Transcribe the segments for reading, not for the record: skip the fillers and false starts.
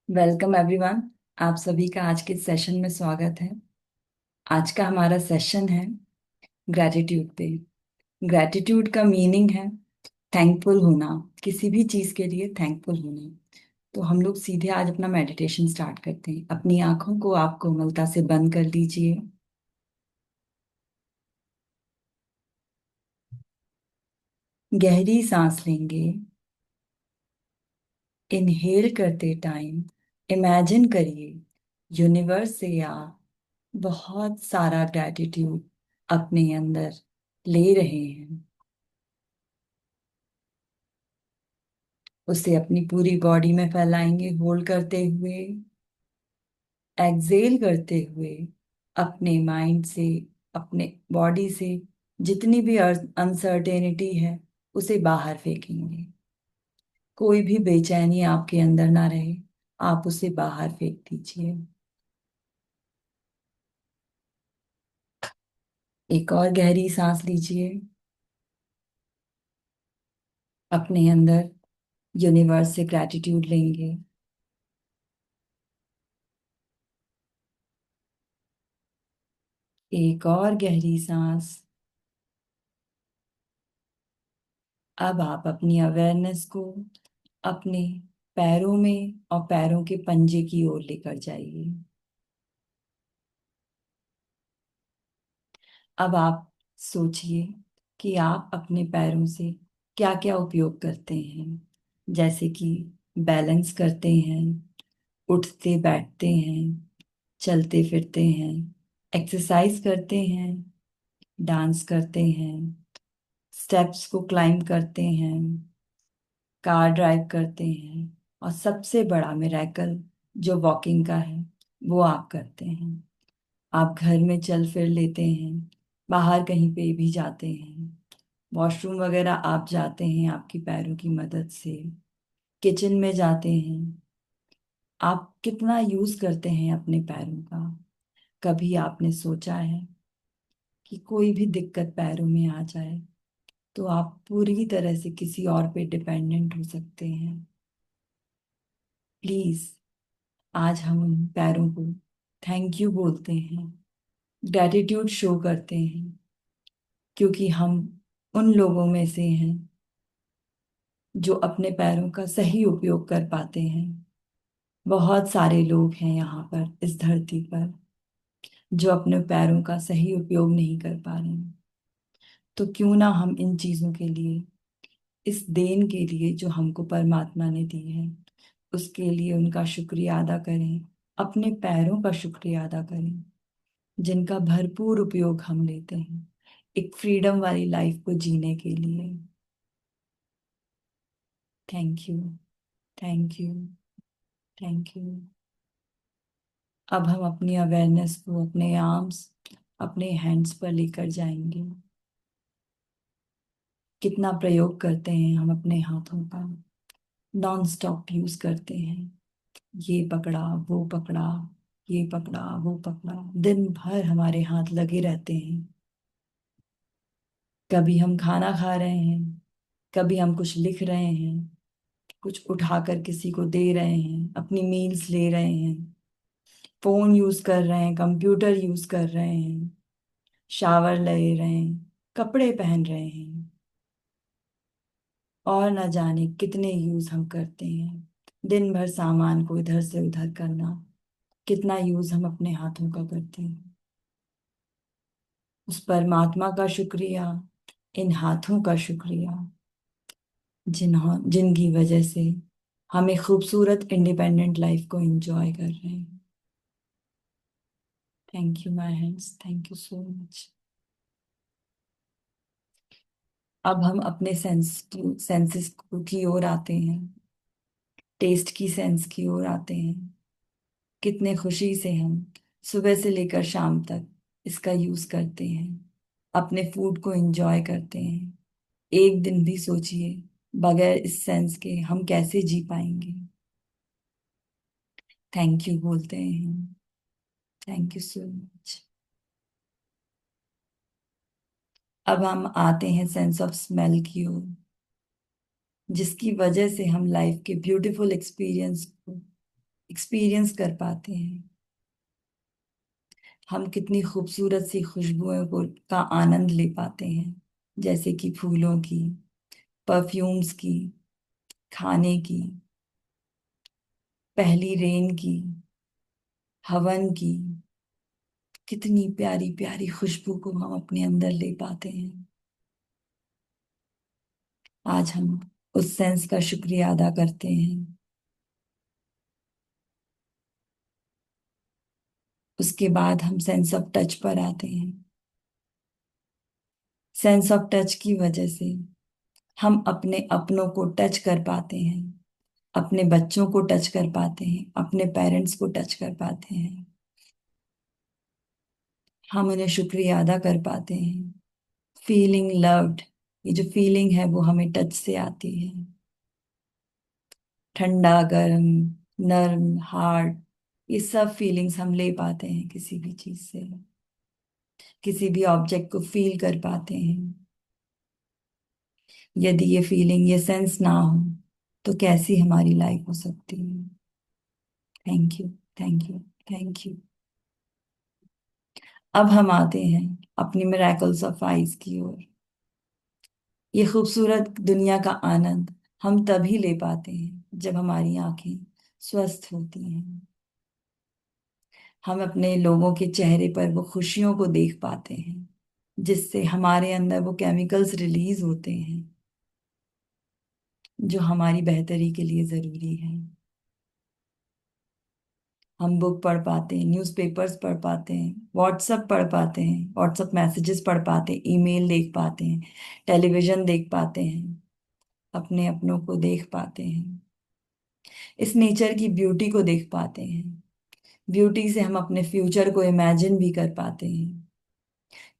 Welcome everyone. आप सभी का आज के सेशन में स्वागत है। आज का हमारा सेशन है ग्रैटिट्यूड पे। ग्रैटिट्यूड का मीनिंग है थैंकफुल होना, किसी भी चीज़ के लिए थैंकफुल होना। तो हम लोग सीधे आज अपना मेडिटेशन स्टार्ट करते हैं। अपनी आंखों को आप कोमलता से बंद कर लीजिए। गहरी सांस लेंगे। इनहेल करते टाइम इमेजिन करिए यूनिवर्स से आप बहुत सारा ग्रैटिट्यूड अपने अंदर ले रहे हैं। उसे अपनी पूरी बॉडी में फैलाएंगे होल्ड करते हुए। एक्सहेल करते हुए अपने माइंड से, अपने बॉडी से जितनी भी अनसर्टेनिटी है उसे बाहर फेंकेंगे। कोई भी बेचैनी आपके अंदर ना रहे, आप उसे बाहर फेंक दीजिए। एक और गहरी सांस लीजिए। अपने अंदर यूनिवर्स से ग्रैटिट्यूड लेंगे। एक और गहरी सांस। अब आप अपनी अवेयरनेस को अपने पैरों में और पैरों के पंजे की ओर लेकर जाइए। अब आप सोचिए कि आप अपने पैरों से क्या क्या उपयोग करते हैं। जैसे कि बैलेंस करते हैं, उठते बैठते हैं, चलते फिरते हैं, एक्सरसाइज करते हैं, डांस करते हैं, स्टेप्स को क्लाइंब करते हैं, कार ड्राइव करते हैं, और सबसे बड़ा मिरेकल जो वॉकिंग का है वो आप करते हैं। आप घर में चल फिर लेते हैं, बाहर कहीं पे भी जाते हैं, वॉशरूम वगैरह आप जाते हैं आपकी पैरों की मदद से, किचन में जाते हैं। आप कितना यूज करते हैं अपने पैरों का? कभी आपने सोचा है कि कोई भी दिक्कत पैरों में आ जाए तो आप पूरी तरह से किसी और पे डिपेंडेंट हो सकते हैं? प्लीज आज हम उन पैरों को थैंक यू बोलते हैं, ग्रैटिट्यूड शो करते हैं, क्योंकि हम उन लोगों में से हैं जो अपने पैरों का सही उपयोग कर पाते हैं। बहुत सारे लोग हैं यहाँ पर इस धरती पर जो अपने पैरों का सही उपयोग नहीं कर पा रहे हैं। तो क्यों ना हम इन चीजों के लिए, इस देन के लिए जो हमको परमात्मा ने दी है, उसके लिए उनका शुक्रिया अदा करें। अपने पैरों का शुक्रिया अदा करें जिनका भरपूर उपयोग हम लेते हैं एक फ्रीडम वाली लाइफ को जीने के लिए। Thank you, thank you, thank you. अब हम अपनी अवेयरनेस को अपने आर्म्स, अपने हैंड्स पर लेकर जाएंगे। कितना प्रयोग करते हैं हम अपने हाथों का, नॉन स्टॉप यूज करते हैं। ये पकड़ा, वो पकड़ा, ये पकड़ा, वो पकड़ा, दिन भर हमारे हाथ लगे रहते हैं। कभी हम खाना खा रहे हैं, कभी हम कुछ लिख रहे हैं, कुछ उठाकर किसी को दे रहे हैं, अपनी मील्स ले रहे हैं, फोन यूज कर रहे हैं, कंप्यूटर यूज कर रहे हैं, शावर ले रहे हैं, कपड़े पहन रहे हैं, और न जाने कितने यूज हम करते हैं। दिन भर सामान को इधर से उधर करना, कितना यूज हम अपने हाथों का करते हैं। उस परमात्मा का शुक्रिया, इन हाथों का शुक्रिया जिनकी वजह से हम एक खूबसूरत इंडिपेंडेंट लाइफ को एंजॉय कर रहे हैं। Thank you my hands, thank you so much. अब हम अपने सेंसेस की ओर आते हैं, टेस्ट की सेंस की ओर आते हैं। कितने खुशी से हम सुबह से लेकर शाम तक इसका यूज करते हैं, अपने फूड को एंजॉय करते हैं। एक दिन भी सोचिए बगैर इस सेंस के हम कैसे जी पाएंगे? थैंक यू बोलते हैं हम। Thank you so much. अब हम आते हैं सेंस ऑफ स्मेल की ओर, जिसकी वजह से हम लाइफ के ब्यूटीफुल एक्सपीरियंस को एक्सपीरियंस कर पाते हैं। हम कितनी खूबसूरत सी खुशबुओं को का आनंद ले पाते हैं, जैसे कि फूलों की, परफ्यूम्स की, खाने की, पहली रेन की, हवन की। कितनी प्यारी प्यारी खुशबू को हम अपने अंदर ले पाते हैं। आज हम उस सेंस का शुक्रिया अदा करते हैं। उसके बाद हम सेंस ऑफ टच पर आते हैं। सेंस ऑफ टच की वजह से हम अपने अपनों को टच कर पाते हैं, अपने बच्चों को टच कर पाते हैं, अपने पेरेंट्स को टच कर पाते हैं। हम उन्हें शुक्रिया अदा कर पाते हैं। फीलिंग लव्ड, ये जो फीलिंग है वो हमें टच से आती है। ठंडा, गर्म, नर्म, हार्ड, ये सब फीलिंग्स हम ले पाते हैं किसी भी चीज से। किसी भी ऑब्जेक्ट को फील कर पाते हैं। यदि ये फीलिंग, ये सेंस ना हो तो कैसी हमारी लाइफ हो सकती है। Thank you, thank you, thank you. अब हम आते हैं अपनी मिरेकल्स ऑफ आइज की ओर। ये खूबसूरत दुनिया का आनंद हम तभी ले पाते हैं जब हमारी आंखें स्वस्थ होती हैं। हम अपने लोगों के चेहरे पर वो खुशियों को देख पाते हैं, जिससे हमारे अंदर वो केमिकल्स रिलीज होते हैं जो हमारी बेहतरी के लिए जरूरी है। हम बुक पढ़ पाते हैं, न्यूज़पेपर्स पढ़ पाते हैं, व्हाट्सएप पढ़ पाते हैं, व्हाट्सएप मैसेजेस पढ़ पाते हैं, ईमेल देख पाते हैं, टेलीविजन देख पाते हैं, अपने अपनों को देख पाते हैं, इस नेचर की ब्यूटी को देख पाते हैं। ब्यूटी से हम अपने फ्यूचर को इमेजिन भी कर पाते हैं।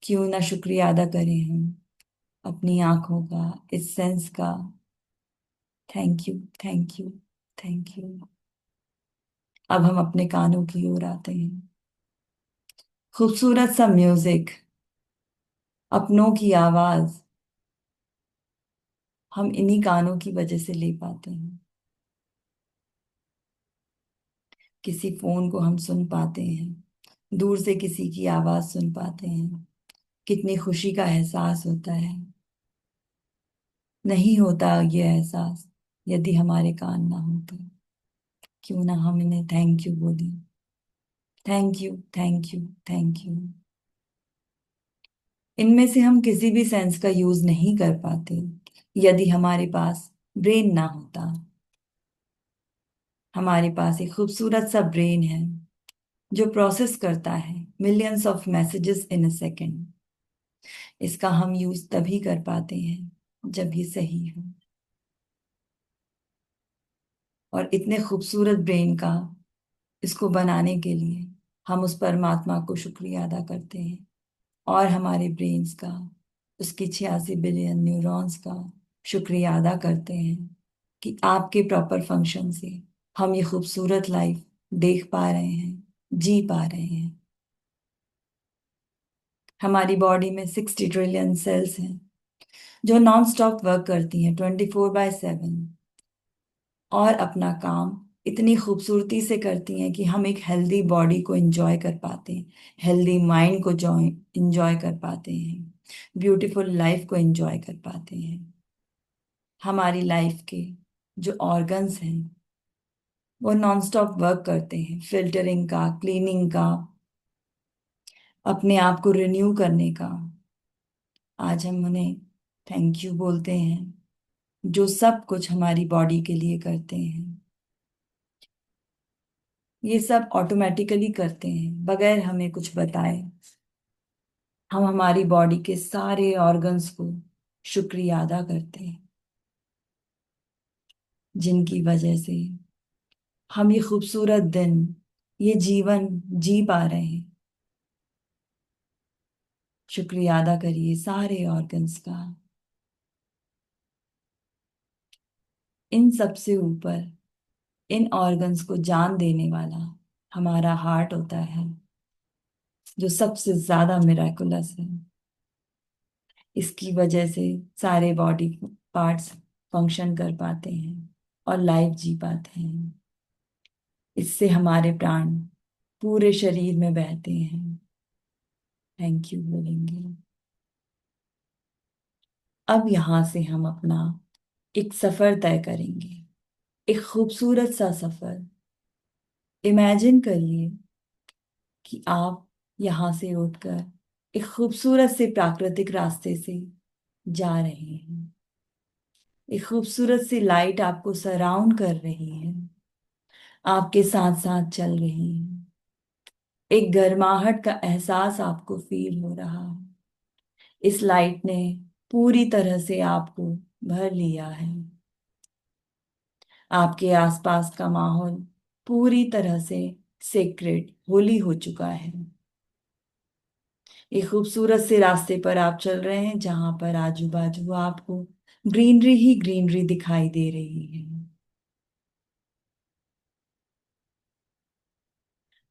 क्यों ना शुक्रिया अदा करें हम अपनी आंखों का, इस सेंस का। Thank you, thank you, thank you. अब हम अपने कानों की ओर आते हैं। खूबसूरत सा म्यूजिक, अपनों की आवाज हम इन्हीं गानों की वजह से ले पाते हैं। किसी फोन को हम सुन पाते हैं, दूर से किसी की आवाज सुन पाते हैं। कितनी खुशी का एहसास होता है। नहीं होता ये एहसास यदि हमारे कान ना हो तो। क्यों ना हम इन्हें थैंक यू बोलें। Thank you, thank you, thank you. इनमें से हम किसी भी सेंस का यूज नहीं कर पाते यदि हमारे पास ब्रेन ना होता। हमारे पास एक खूबसूरत सा ब्रेन है जो प्रोसेस करता है millions of messages in a second. इसका हम यूज तभी कर पाते हैं जब ये सही हो। और इतने खूबसूरत ब्रेन का, इसको बनाने के लिए हम उस परमात्मा को शुक्रिया अदा करते हैं। और हमारे ब्रेन्स का, उसके 86 बिलियन न्यूरॉन्स का शुक्रिया अदा करते हैं कि आपके प्रॉपर फंक्शन से हम ये खूबसूरत लाइफ देख पा रहे हैं, जी पा रहे हैं। हमारी बॉडी में 60 ट्रिलियन सेल्स हैं जो नॉन स्टॉप वर्क करती हैं 24/7, और अपना काम इतनी खूबसूरती से करती हैं कि हम एक हेल्दी बॉडी को एंजॉय कर पाते हैं, हेल्दी माइंड को एंजॉय कर पाते हैं, ब्यूटीफुल लाइफ को एंजॉय कर पाते हैं। हमारी लाइफ के जो ऑर्गन्स हैं वो नॉन स्टॉप वर्क करते हैं, फिल्टरिंग का, क्लीनिंग का, अपने आप को रिन्यू करने का। आज हम उन्हें थैंक यू बोलते हैं, जो सब कुछ हमारी बॉडी के लिए करते हैं। ये सब ऑटोमेटिकली करते हैं बगैर हमें कुछ बताए। हम हमारी बॉडी के सारे ऑर्गन्स को शुक्रिया अदा करते हैं, जिनकी वजह से हम ये खूबसूरत दिन, ये जीवन जी पा रहे हैं। शुक्रिया अदा करिए सारे ऑर्गन्स का। इन सब से ऊपर इन ऑर्गन्स को जान देने वाला हमारा हार्ट होता है, जो सबसे ज्यादा मिराकुलस है। इसकी वजह से सारे बॉडी पार्ट्स फंक्शन कर पाते हैं और लाइफ जी पाते हैं। इससे हमारे प्राण पूरे शरीर में बहते हैं। थैंक यू बोलेंगे। अब यहाँ से हम अपना एक सफर तय करेंगे, एक खूबसूरत सा सफर। इमेजिन करिए कि आप यहाँ से उठकर एक खूबसूरत से प्राकृतिक रास्ते से जा रहे हैं। एक खूबसूरत सी लाइट आपको सराउंड कर रही है, आपके साथ साथ चल रही है। एक गर्माहट का एहसास आपको फील हो रहा है। इस लाइट ने पूरी तरह से आपको भर लिया है। आपके आसपास का माहौल पूरी तरह से सेक्रेड, होली हो चुका है। एक खूबसूरत से रास्ते पर आप चल रहे हैं जहां पर आजू बाजू आपको ग्रीनरी ही ग्रीनरी दिखाई दे रही है।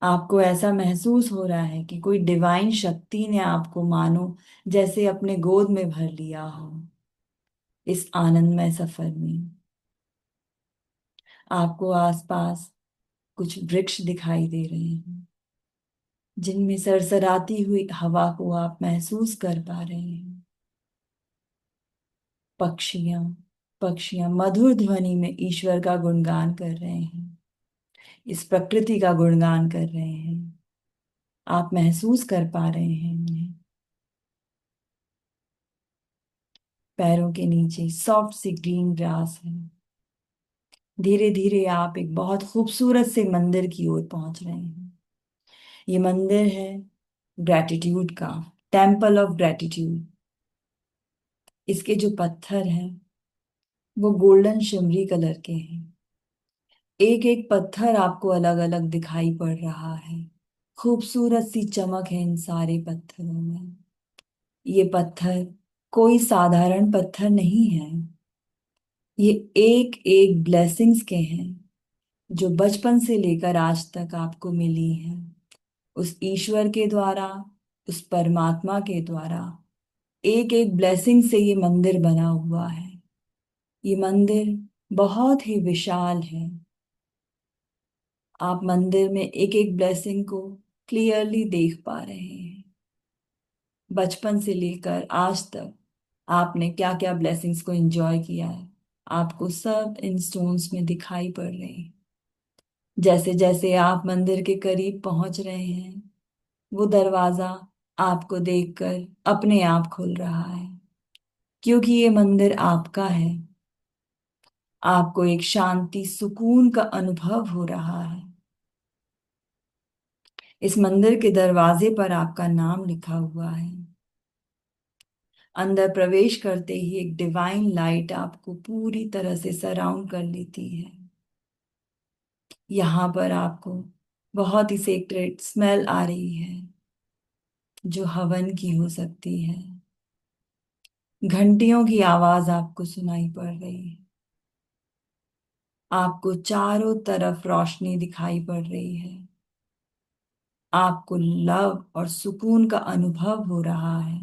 आपको ऐसा महसूस हो रहा है कि कोई डिवाइन शक्ति ने आपको मानो जैसे अपने गोद में भर लिया हो। इस आनंदमय सफर में आपको आसपास कुछ वृक्ष दिखाई दे रहे हैं जिनमें सरसराती हुई हवा को आप महसूस कर पा रहे हैं। पक्षियां पक्षियां मधुर ध्वनि में ईश्वर का गुणगान कर रहे हैं, इस प्रकृति का गुणगान कर रहे हैं। आप महसूस कर पा रहे हैं उन्हें। पैरों के नीचे सॉफ्ट सी ग्रीन ग्रास है। धीरे धीरे आप एक बहुत खूबसूरत से मंदिर की ओर पहुंच रहे हैं। ये मंदिर है ग्रैटिट्यूड का, टेम्पल ऑफ ग्रैटिट्यूड। इसके जो पत्थर हैं वो गोल्डन शिमरी कलर के हैं। एक एक पत्थर आपको अलग अलग दिखाई पड़ रहा है। खूबसूरत सी चमक है इन सारे पत्थरों में। ये पत्थर कोई साधारण पत्थर नहीं है। ये एक एक ब्लेसिंग्स के हैं जो बचपन से लेकर आज तक आपको मिली हैं, उस ईश्वर के द्वारा, उस परमात्मा के द्वारा। एक एक ब्लेसिंग से ये मंदिर बना हुआ है। ये मंदिर बहुत ही विशाल है। आप मंदिर में एक एक ब्लेसिंग को क्लियरली देख पा रहे हैं। बचपन से लेकर आज तक आपने क्या क्या ब्लेसिंग्स को एंजॉय किया है, आपको सब इन स्टोन्स में दिखाई पड़ रहे हैं। जैसे जैसे आप मंदिर के करीब पहुंच रहे हैं, वो दरवाजा आपको देखकर अपने आप खुल रहा है, क्योंकि ये मंदिर आपका है। आपको एक शांति सुकून का अनुभव हो रहा है। इस मंदिर के दरवाजे पर आपका नाम लिखा हुआ है। अंदर प्रवेश करते ही एक डिवाइन लाइट आपको पूरी तरह से सराउंड कर लेती है। यहाँ पर आपको बहुत ही सेक्रेट स्मेल आ रही है जो हवन की हो सकती है। घंटियों की आवाज आपको सुनाई पड़ रही है। आपको चारों तरफ रोशनी दिखाई पड़ रही है। आपको लव और सुकून का अनुभव हो रहा है।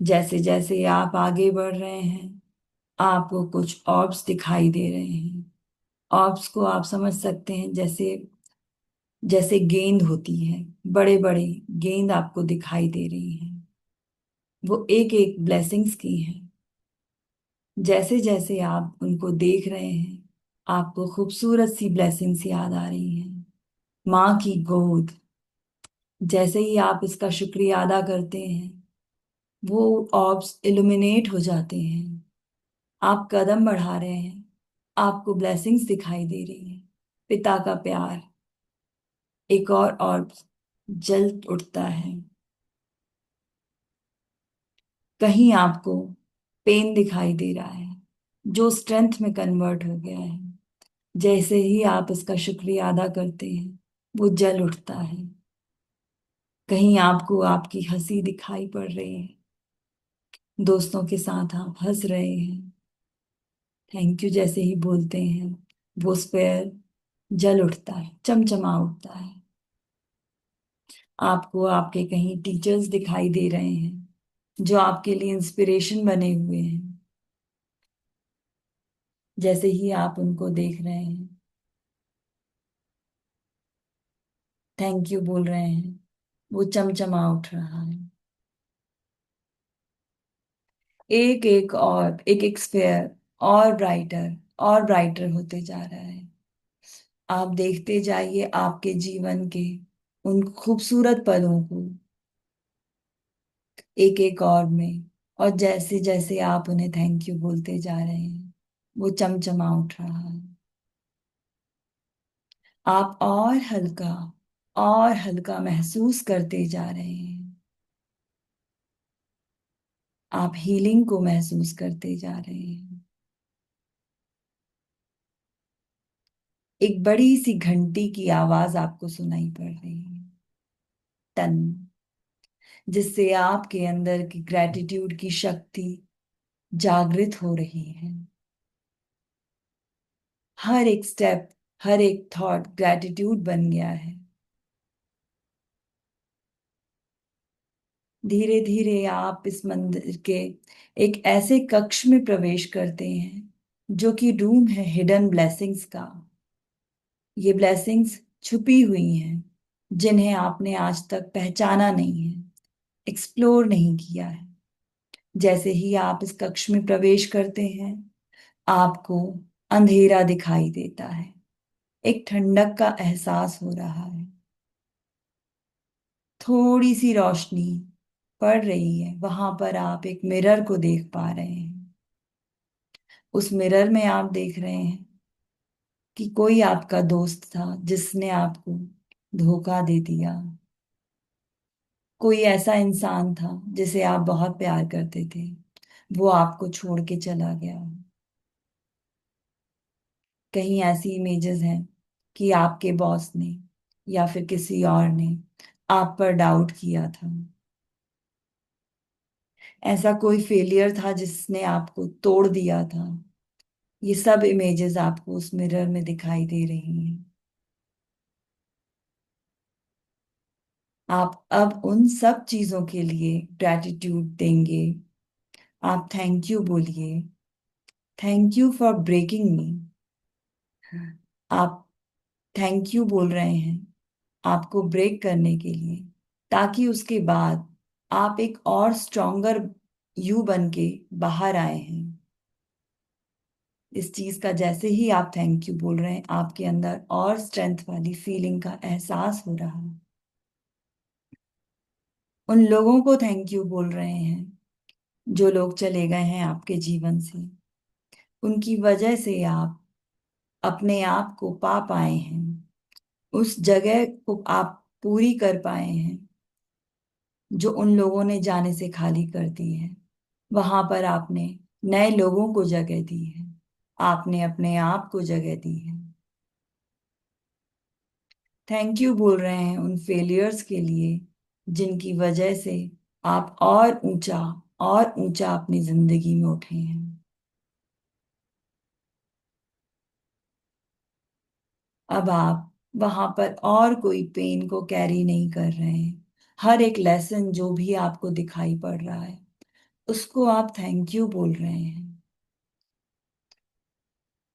जैसे जैसे आप आगे बढ़ रहे हैं, आपको कुछ ऑर्ब्स दिखाई दे रहे हैं। ऑर्ब्स को आप समझ सकते हैं जैसे जैसे गेंद होती है, बड़े बड़े गेंद आपको दिखाई दे रही हैं। वो एक एक ब्लेसिंग्स की हैं। जैसे जैसे आप उनको देख रहे हैं, आपको खूबसूरत सी ब्लेसिंग्स याद आ रही हैं। माँ की गोद। जैसे ही आप इसका शुक्रिया अदा करते हैं, वो ऑर्ब्स इल्यूमिनेट हो जाते हैं। आप कदम बढ़ा रहे हैं, आपको ब्लेसिंग्स दिखाई दे रही हैं। पिता का प्यार। एक और ऑर्ब्स जल उठता है। कहीं आपको पेन दिखाई दे रहा है जो स्ट्रेंथ में कन्वर्ट हो गया है। जैसे ही आप इसका शुक्रिया अदा करते हैं, वो जल उठता है। कहीं आपको आपकी हंसी दिखाई पड़ रही है, दोस्तों के साथ आप हंस रहे हैं। थैंक यू जैसे ही बोलते हैं, वो स्पेयर जल उठता है, चमचमा उठता है। आपको आपके कहीं टीचर्स दिखाई दे रहे हैं जो आपके लिए इंस्पिरेशन बने हुए हैं। जैसे ही आप उनको देख रहे हैं, थैंक यू बोल रहे हैं, वो चमचमा उठ रहा है। एक एक और एक एक स्फेयर और ब्राइटर होते जा रहा है। आप देखते जाइए आपके जीवन के उन खूबसूरत पलों को, एक एक और में। और जैसे जैसे आप उन्हें थैंक यू बोलते जा रहे हैं, वो चमचमा उठ रहा है। आप और हल्का महसूस करते जा रहे हैं। आप हीलिंग को महसूस करते जा रहे हैं। एक बड़ी सी घंटी की आवाज आपको सुनाई पड़ रही है, टन, जिससे आपके अंदर की ग्रेटिट्यूड की शक्ति जागृत हो रही है। हर एक स्टेप, हर एक थॉट ग्रेटिट्यूड बन गया है। धीरे धीरे आप इस मंदिर के एक ऐसे कक्ष में प्रवेश करते हैं जो कि रूम है हिडन ब्लेसिंग्स का। ये ब्लेसिंग्स छुपी हुई हैं, जिन्हें आपने आज तक पहचाना नहीं है, एक्सप्लोर नहीं किया है। जैसे ही आप इस कक्ष में प्रवेश करते हैं, आपको अंधेरा दिखाई देता है। एक ठंडक का एहसास हो रहा है। थोड़ी सी रोशनी पड़ रही है, वहां पर आप एक मिरर को देख पा रहे हैं। उस मिरर में आप देख रहे हैं कि कोई आपका दोस्त था जिसने आपको धोखा दे दिया। कोई ऐसा इंसान था जिसे आप बहुत प्यार करते थे, वो आपको छोड़ के चला गया। कहीं ऐसी इमेजेस हैं कि आपके बॉस ने या फिर किसी और ने आप पर डाउट किया था। ऐसा कोई फेलियर था जिसने आपको तोड़ दिया था। ये सब इमेजेस आपको उस मिरर में दिखाई दे रही हैं। आप अब उन सब चीजों के लिए ग्रैटिट्यूड देंगे। आप थैंक यू बोलिए। थैंक यू फॉर ब्रेकिंग मी। आप थैंक यू बोल रहे हैं आपको ब्रेक करने के लिए, ताकि उसके बाद आप एक और स्ट्रॉन्गर यू बन के बाहर आए हैं। इस चीज का जैसे ही आप थैंक यू बोल रहे हैं, आपके अंदर और स्ट्रेंथ वाली फीलिंग का एहसास हो रहा है। उन लोगों को थैंक यू बोल रहे हैं जो लोग चले गए हैं आपके जीवन से। उनकी वजह से आप अपने आप को पा पाए हैं, उस जगह को आप पूरी कर पाए हैं जो उन लोगों ने जाने से खाली कर दी है। वहां पर आपने नए लोगों को जगह दी है, आपने अपने आप को जगह दी है। थैंक यू बोल रहे हैं उन फेलियर्स के लिए जिनकी वजह से आप और ऊंचा अपनी जिंदगी में उठे हैं। अब आप वहां पर और कोई पेन को कैरी नहीं कर रहे हैं। हर एक लेसन जो भी आपको दिखाई पड़ रहा है, उसको आप थैंक यू बोल रहे हैं।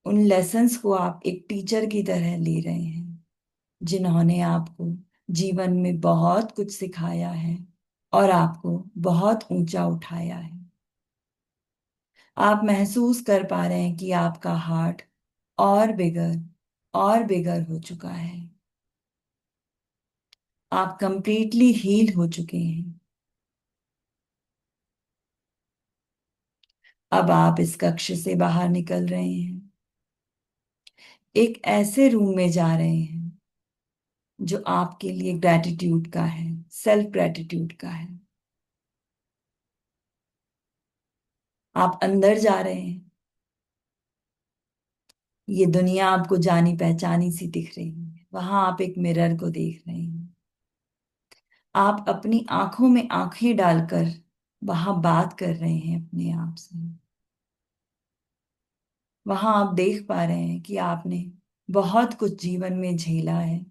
उन लेसन्स को आप एक टीचर की तरह ले रहे हैं, जिन्होंने आपको जीवन में बहुत कुछ सिखाया है और आपको बहुत ऊंचा उठाया है। आप महसूस कर पा रहे हैं कि आपका हार्ट और बिगर और बिगर हो चुका है। आप कंप्लीटली हील हो चुके हैं। अब आप इस कक्ष से बाहर निकल रहे हैं, एक ऐसे रूम में जा रहे हैं जो आपके लिए ग्रैटिट्यूड का है, सेल्फ ग्रैटिट्यूड का है। आप अंदर जा रहे हैं। ये दुनिया आपको जानी पहचानी सी दिख रही है। वहां आप एक मिरर को देख रहे हैं। आप अपनी आंखों में आंखें डालकर वहां बात कर रहे हैं अपने आप से। वहां आप देख पा रहे हैं कि आपने बहुत कुछ जीवन में झेला है,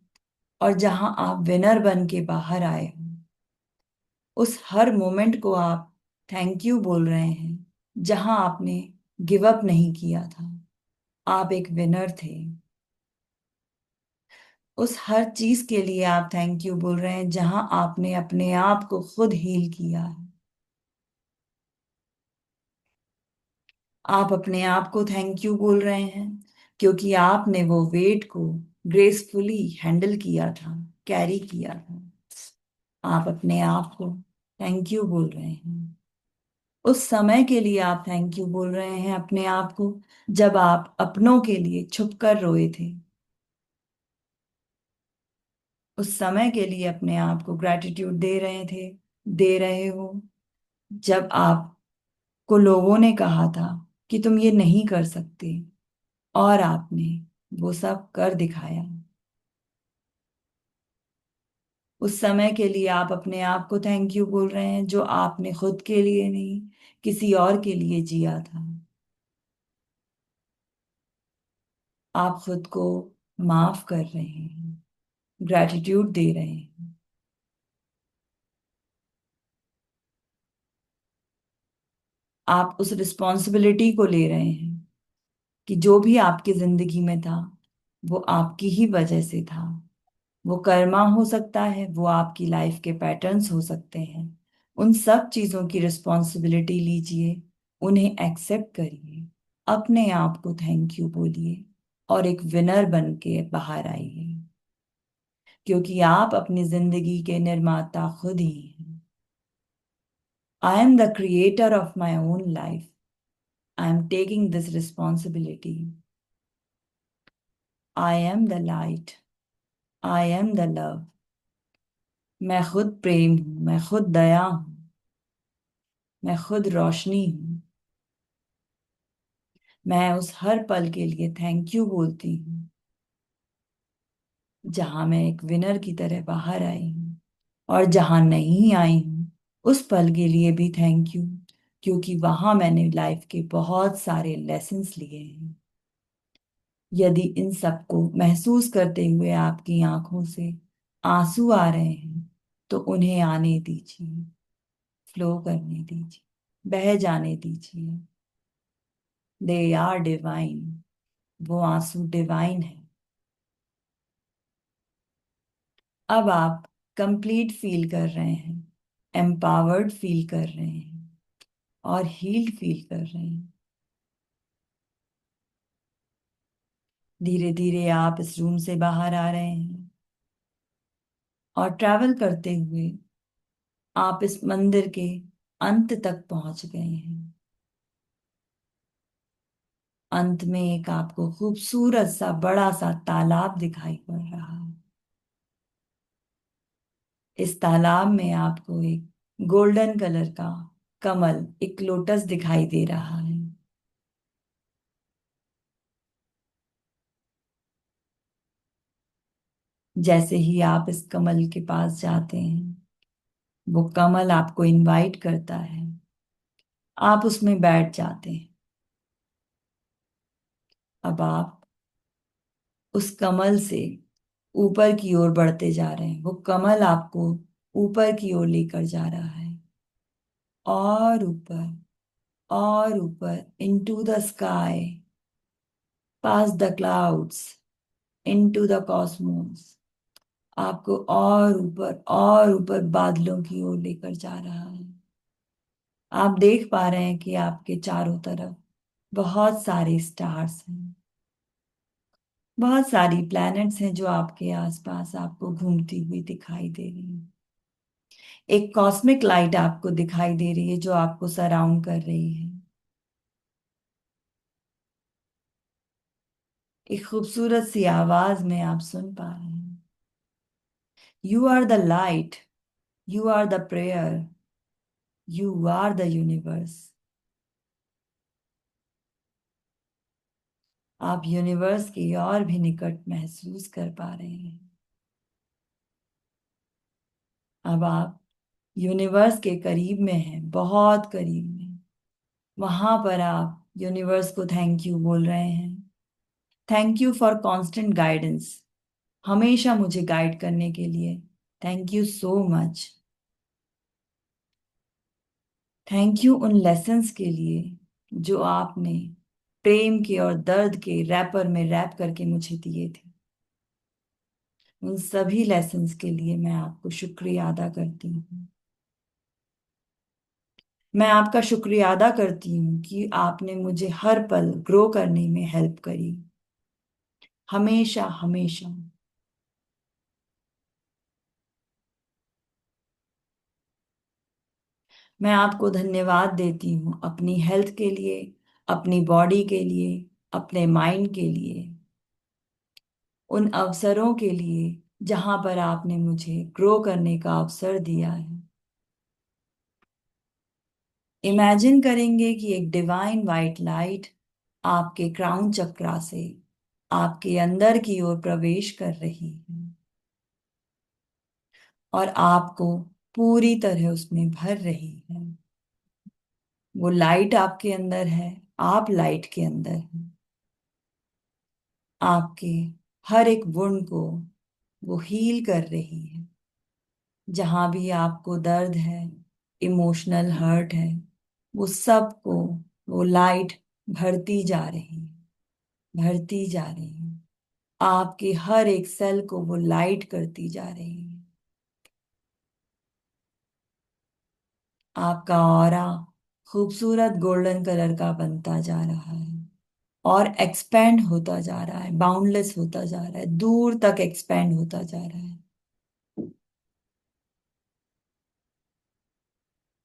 और जहां आप विनर बन के बाहर आए हो, उस हर मोमेंट को आप थैंक यू बोल रहे हैं। जहां आपने गिव अप नहीं किया था, आप एक विनर थे। उस हर चीज के लिए आप थैंक यू बोल रहे हैं जहां आपने अपने आप को खुद हील किया है। आप अपने आप को थैंक यू बोल रहे हैं क्योंकि आपने वो वेट को ग्रेसफुली हैंडल किया था, कैरी किया था। आप अपने आप को थैंक यू बोल रहे हैं। उस समय के लिए आप थैंक यू बोल रहे हैं अपने आप को जब आप अपनों के लिए छुपकर रोए थे। उस समय के लिए अपने आप को ग्रैटिट्यूड दे रहे थे, दे रहे हो, जब आपको लोगों ने कहा था कि तुम ये नहीं कर सकते और आपने वो सब कर दिखाया। उस समय के लिए आप अपने आप को थैंक यू बोल रहे हैं जो आपने खुद के लिए नहीं, किसी और के लिए जिया था। आप खुद को माफ कर रहे हैं, ग्रैटिट्यूड दे रहे हैं। आप उस रिस्पॉन्सिबिलिटी को ले रहे हैं कि जो भी आपकी जिंदगी में था वो आपकी ही वजह से था। वो कर्मा हो सकता है, वो आपकी लाइफ के पैटर्न्स हो सकते हैं। उन सब चीजों की रिस्पॉन्सिबिलिटी लीजिए, उन्हें एक्सेप्ट करिए, अपने आप को थैंक यू बोलिए और एक विनर बन के बाहर आइए, क्योंकि आप अपनी जिंदगी के निर्माता खुद ही हैं। I am the creator of my own life. I am taking this responsibility. I am the light. I am the love. मैं खुद प्रेम हूँ, मैं खुद दया हूँ, मैं खुद रोशनी हूँ। मैं उस हर पल के लिए थैंक यू बोलती हूँ जहां मैं एक विनर की तरह बाहर आई हूँ, और जहां नहीं आई हूँ उस पल के लिए भी थैंक यू, क्योंकि वहां मैंने लाइफ के बहुत सारे लेसन्स लिए हैं। यदि इन सबको महसूस करते हुए आपकी आंखों से आंसू आ रहे हैं तो उन्हें आने दीजिए, फ्लो करने दीजिए, बह जाने दीजिए। They are divine. वो आंसू डिवाइन है। अब आप कंप्लीट फील कर रहे हैं, एम्पावर्ड फील कर रहे हैं और हील्ड फील कर रहे हैं। धीरे धीरे आप इस रूम से बाहर आ रहे हैं और ट्रैवल करते हुए आप इस मंदिर के अंत तक पहुंच गए हैं। अंत में एक आपको खूबसूरत सा बड़ा सा तालाब दिखाई पड़ रहा है। इस तालाब में आपको एक गोल्डन कलर का कमल, एक लोटस दिखाई दे रहा है। जैसे ही आप इस कमल के पास जाते हैं वो कमल आपको इनवाइट करता है। आप उसमें बैठ जाते हैं। अब आप उस कमल से ऊपर की ओर बढ़ते जा रहे हैं। वो कमल आपको ऊपर की ओर लेकर जा रहा है, और ऊपर into the sky, pass the clouds, into the Cosmos. आपको और ऊपर बादलों की ओर लेकर जा रहा है। आप देख पा रहे हैं कि आपके चारों तरफ बहुत सारे स्टार्स हैं, बहुत सारी प्लैनेट्स हैं जो आपके आसपास आपको घूमती हुई दिखाई दे रही हैं। एक कॉस्मिक लाइट आपको दिखाई दे रही है जो आपको सराउंड कर रही है। एक खूबसूरत सी आवाज में आप सुन पा रहे हैं, you are the light, you are the prayer, you are the universe. आप यूनिवर्स की और भी निकट महसूस कर पा रहे हैं। अब आप यूनिवर्स के करीब में हैं, बहुत करीब में। वहां पर आप यूनिवर्स को थैंक यू बोल रहे हैं। Thank you for constant guidance. हमेशा मुझे गाइड करने के लिए thank you so much. Thank you उन लेसन्स के लिए जो आपने प्रेम के और दर्द के रैपर में रैप करके मुझे दिए थे। उन सभी लेसन्स के लिए मैं आपको शुक्रिया अदा करती हूँ। मैं आपका शुक्रिया अदा करती हूँ कि आपने मुझे हर पल ग्रो करने में हेल्प करी, हमेशा हमेशा। मैं आपको धन्यवाद देती हूँ अपनी हेल्थ के लिए, अपनी बॉडी के लिए, अपने माइंड के लिए, उन अवसरों के लिए जहां पर आपने मुझे ग्रो करने का अवसर दिया है। इमेजिन करेंगे कि एक डिवाइन वाइट लाइट आपके क्राउन चक्रा से आपके अंदर की ओर प्रवेश कर रही है और आपको पूरी तरह उसमें भर रही है। वो लाइट आपके अंदर है, आप लाइट के अंदर हैं। आपके हर एक वुंड को वो हील कर रही है। जहां भी आपको दर्द है, इमोशनल हर्ट है, वो सबको वो लाइट भरती जा रही है, भरती जा रही है। आपके हर एक सेल को वो लाइट करती जा रही है। आपका ऑरा खूबसूरत गोल्डन कलर का बनता जा रहा है और एक्सपेंड होता जा रहा है, बाउंडलेस होता जा रहा है, दूर तक एक्सपेंड होता जा रहा है।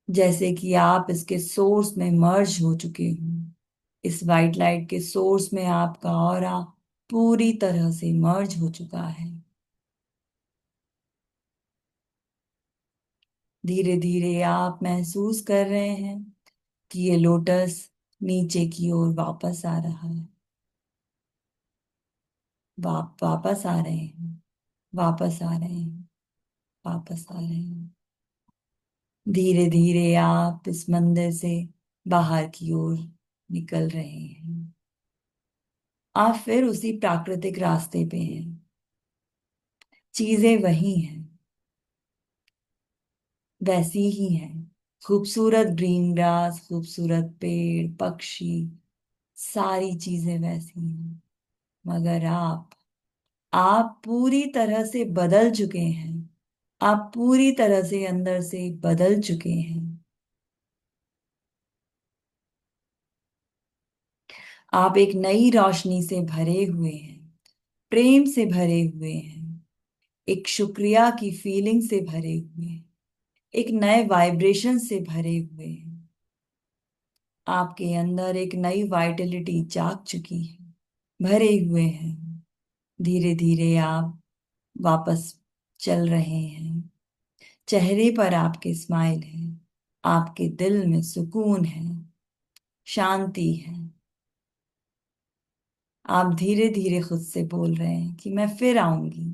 जैसे कि आप इसके सोर्स में मर्ज हो चुके हो। इस वाइट लाइट के सोर्स में आपका ऑरा पूरी तरह से मर्ज हो चुका है। धीरे धीरे आप महसूस कर रहे हैं कि ये लोटस नीचे की ओर वापस आ रहा है। वापस आ रहे हैं, वापस आ रहे हैं, वापस आ रहे हैं। धीरे धीरे आप इस मंदिर से बाहर की ओर निकल रहे हैं। आप फिर उसी प्राकृतिक रास्ते पे हैं। चीजें वही हैं, वैसी ही हैं। खूबसूरत ग्रीन ग्रास, खूबसूरत पेड़, पक्षी, सारी चीजें वैसी हैं। मगर आप पूरी तरह से बदल चुके हैं। आप पूरी तरह से अंदर से बदल चुके हैं। आप एक नई रोशनी से भरे हुए हैं, प्रेम से भरे हुए हैं, एक शुक्रिया की फीलिंग से भरे हुए हैं, एक नए वाइब्रेशन से भरे हुए हैं। आपके अंदर एक नई वाइटलिटी जाग चुकी है, भरे हुए हैं। धीरे धीरे आप वापस चल रहे हैं। चेहरे पर आपके स्माइल है, आपके दिल में सुकून है, शांति है। आप धीरे धीरे खुद से बोल रहे हैं कि मैं फिर आऊंगी।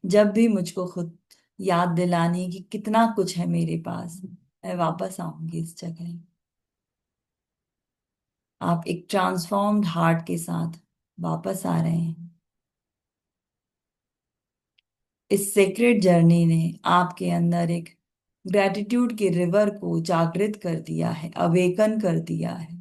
जब भी मुझको खुद याद दिलानी कि कितना कुछ है मेरे पास, मैं वापस आऊंगी इस जगह। आप एक ट्रांसफॉर्म्ड हार्ट के साथ वापस आ रहे हैं। इस सेक्रेड जर्नी ने आपके अंदर एक ग्रेटिट्यूड के रिवर को जागृत कर दिया है, अवेकन कर दिया है।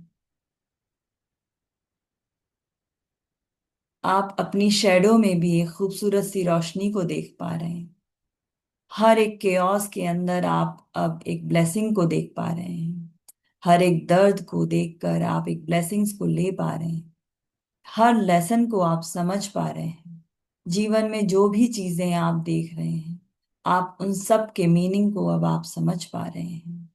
आप अपनी शैडो में भी एक खूबसूरत सी रोशनी को देख पा रहे हैं। हर एक केओस के अंदर आप अब एक ब्लेसिंग को देख पा रहे हैं। हर एक दर्द को देखकर आप एक ब्लेसिंग्स को ले पा रहे हैं। हर लेसन को आप समझ पा रहे हैं। जीवन में जो भी चीजें आप देख रहे हैं, आप उन सब के मीनिंग को अब आप समझ पा रहे हैं।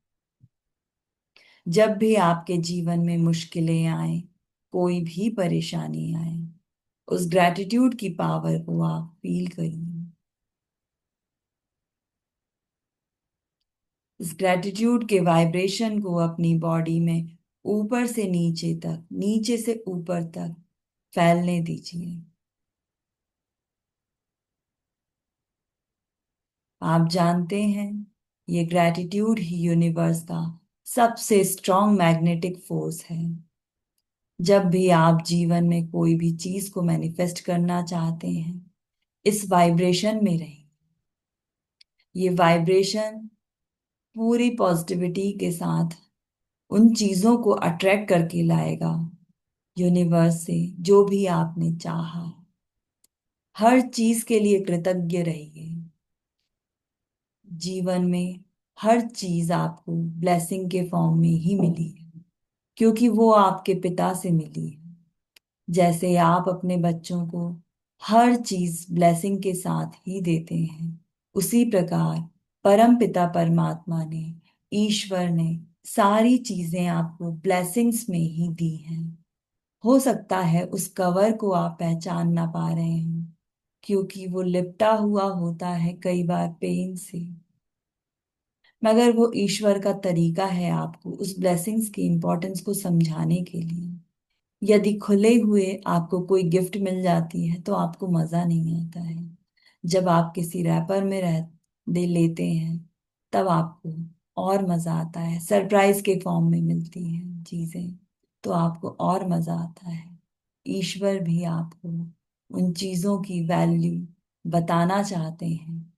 जब भी आपके जीवन में मुश्किलें आए, कोई भी परेशानी आए, उस ग्रैटिट्यूड की पावर को आप फील करिए। इस ग्रैटिट्यूड के वाइब्रेशन को अपनी बॉडी में ऊपर से नीचे तक, नीचे से ऊपर तक फैलने दीजिए। आप जानते हैं, ये ग्रैटिट्यूड ही यूनिवर्स का सबसे स्ट्रॉन्ग मैग्नेटिक फोर्स है। जब भी आप जीवन में कोई भी चीज को मैनिफेस्ट करना चाहते हैं, इस वाइब्रेशन में रहें। ये वाइब्रेशन पूरी पॉजिटिविटी के साथ उन चीजों को अट्रैक्ट करके लाएगा यूनिवर्स से, जो भी आपने चाहा। हर चीज के लिए कृतज्ञ रहिए। जीवन में हर चीज आपको ब्लेसिंग के फॉर्म में ही मिली है, क्योंकि वो आपके पिता से मिली है। जैसे आप अपने बच्चों को हर चीज ब्लेसिंग के साथ ही देते हैं, उसी प्रकार परम पिता परमात्मा ने, ईश्वर ने सारी चीजें आपको ब्लेसिंग्स में ही दी हैं। हो सकता है उस कवर को आप पहचान ना पा रहे हो, क्योंकि वो लिपटा हुआ होता है कई बार पेन से, मगर वो ईश्वर का तरीका है आपको उस ब्लेसिंग्स की इंपॉर्टेंस को समझाने के लिए। यदि खुले हुए आपको कोई गिफ्ट मिल जाती है तो आपको मजा नहीं आता है। जब आप किसी रैपर में रह दे लेते हैं तब आपको और मजा आता है। सरप्राइज के फॉर्म में मिलती हैं चीजें तो आपको और मजा आता है। ईश्वर भी आपको उन चीजों की वैल्यू बताना चाहते हैं,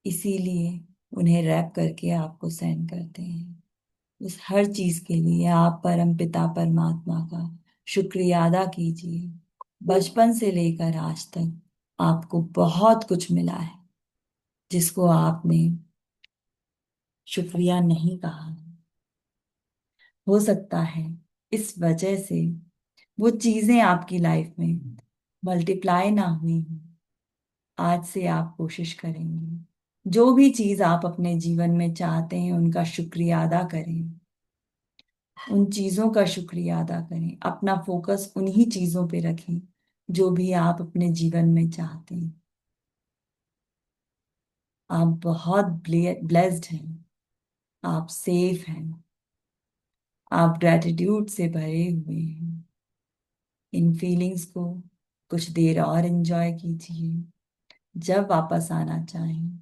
इसीलिए उन्हें रैप करके आपको सेंड करते हैं। उस हर चीज के लिए आप परम पिता परमात्मा का शुक्रिया अदा कीजिए। बचपन से लेकर आज तक आपको बहुत कुछ मिला है जिसको आपने शुक्रिया नहीं कहा। हो सकता है इस वजह से वो चीजें आपकी लाइफ में मल्टीप्लाई ना हुई हो। आज से आप कोशिश करेंगे जो भी चीज आप अपने जीवन में चाहते हैं उनका शुक्रिया अदा करें। उन चीजों का शुक्रिया अदा करें, अपना फोकस उन्हीं चीजों पे रखें जो भी आप अपने जीवन में चाहते हैं। आप बहुत ब्लेस्ड हैं, आप सेफ हैं, आप ग्रेटिट्यूड से भरे हुए हैं। इन फीलिंग्स को कुछ देर और एंजॉय कीजिए। जब वापस आना चाहें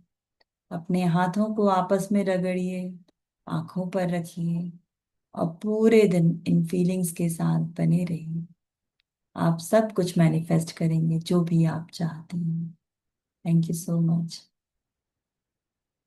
अपने हाथों को आपस में रगड़िए, आंखों पर रखिए और पूरे दिन इन फीलिंग्स के साथ बने रहिए। आप सब कुछ मैनिफेस्ट करेंगे जो भी आप चाहते हैं। Thank you so much.